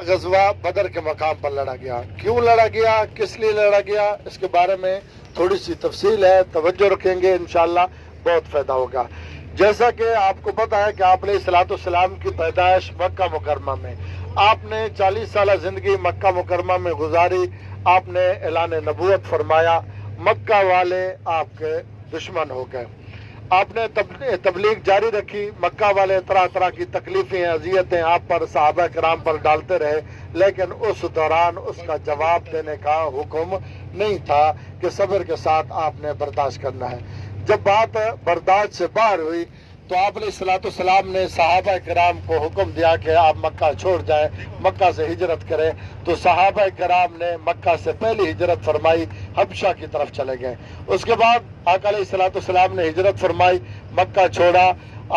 غزوہ بدر کے مقام پر لڑا گیا، کیوں لڑا گیا، کس لیے لڑا گیا، اس کے بارے میں تھوڑی سی تفصیل ہے، توجہ رکھیں گے انشاءاللہ بہت فائدہ ہوگا۔ جیسا کہ آپ کو پتا ہے کہ آپ علیہ الصلوۃ والسلام کی پیدائش مکہ مکرمہ میں، آپ نے 40 سالہ زندگی مکہ مکرمہ میں گزاری، آپ نے اعلان نبوت فرمایا، مکہ والے آپ کے دشمن ہو گئے، آپ نے تبلیغ جاری رکھی، مکہ والے طرح طرح کی تکلیفیں اذیتیں آپ پر صحابہ کرام پر ڈالتے رہے، لیکن اس دوران اس کا جواب دینے کا حکم نہیں تھا کہ صبر کے ساتھ آپ نے برداشت کرنا ہے۔ جب بات برداشت سے باہر ہوئی تو آپ علیہ الصلوۃ والسلام نے صحابہ کرام کو حکم دیا کہ آپ مکہ چھوڑ جائیں، مکہ سے ہجرت کریں، تو صحابہ کرام نے مکہ سے پہلی ہجرت فرمائی، حبشہ کی طرف چلے گئے۔ اس کے بعد آقا علیہ الصلوۃ والسلام نے ہجرت فرمائی، مکہ چھوڑا،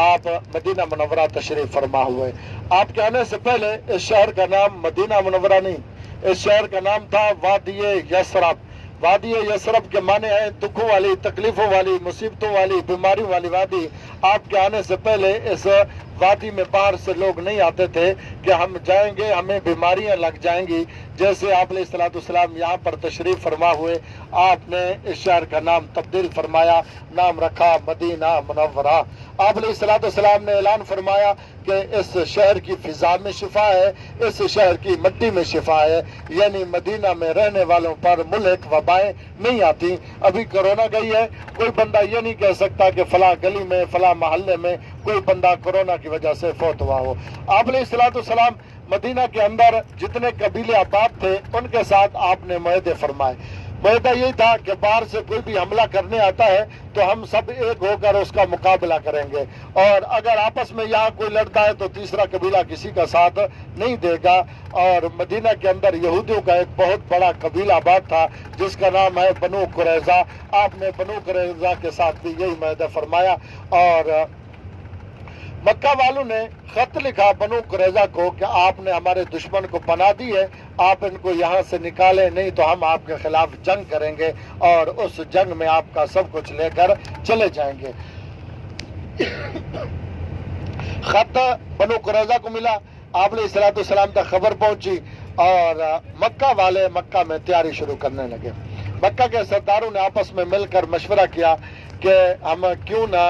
آپ مدینہ منورہ تشریف فرما ہوئے۔ آپ کے آنے سے پہلے اس شہر کا نام مدینہ منورہ نہیں، اس شہر کا نام تھا وادی یثرب۔ وادی یثرب کے معنی ہے دکھوں والی، تکلیفوں والی، مصیبتوں والی، بیماری والی وادی۔ آپ کے آنے سے پہلے اس وادی میں باہر سے لوگ نہیں آتے تھے کہ ہم جائیں گے ہمیں بیماریاں لگ جائیں گی۔ جیسے آپ علیہ الصلوۃ والسلام یہاں پر تشریف فرما ہوئے، آپ نے اس شہر کا نام تبدیل فرمایا، نام رکھا مدینہ منورہ۔ آپ علیہ الصلوۃ والسلام نے اعلان فرمایا کہ اس شہر کی فضا میں شفا ہے، اس شہر کی مٹی میں شفا ہے، یعنی مدینہ میں رہنے والوں پر ملک وبائیں نہیں آتی۔ ابھی کرونا گئی ہے، کوئی بندہ یہ نہیں کہہ سکتا کہ فلاں گلی میں فلاں محلے میں کوئی بندہ کرونا کی وجہ سے فوت ہوا ہو۔ آپ علیہ الصلوۃ والسلام مدینہ کے اندر جتنے قبیلے آباد تھے ان کے ساتھ آپ نے معاہدے فرمائے۔ معاہدہ یہی تھا کہ باہر سے کوئی بھی حملہ کرنے آتا ہے تو ہم سب ایک ہو کر اس کا مقابلہ کریں گے، اور اگر آپس میں یہاں کوئی لڑتا ہے تو تیسرا قبیلہ کسی کا ساتھ نہیں دے گا۔ اور مدینہ کے اندر یہودیوں کا ایک بہت بڑا قبیلہ آباد تھا جس کا نام ہے بنو قریظہ۔ آپ نے بنو قریظہ کے ساتھ بھی یہی معاہدہ فرمایا، اور مکہ والوں نے خط لکھا بنو قریظہ کو کہ آپ نے ہمارے دشمن کو پناہ دی ہے، آپ ان کو یہاں سے نکالیں، نہیں تو ہم آپ کے خلاف جنگ کریں گے اور اس جنگ میں آپ کا سب کچھ لے کر چلے جائیں گے۔ خط بنو قریظہ کو ملا، آپ علیہ الصلوۃ والسلام تک خبر پہنچی، اور مکہ والے مکہ میں تیاری شروع کرنے لگے۔ مکہ کے سرداروں نے آپس میں مل کر مشورہ کیا کہ ہم کیوں نہ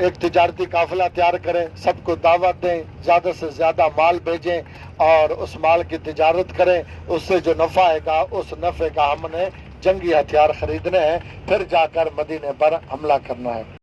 ایک تجارتی قافلہ تیار کریں، سب کو دعوت دیں، زیادہ سے زیادہ مال بھیجیں اور اس مال کی تجارت کریں، اس سے جو نفع آئے گا اس نفع کا ہم نے جنگی ہتھیار خریدنے ہیں، پھر جا کر مدینے پر حملہ کرنا ہے۔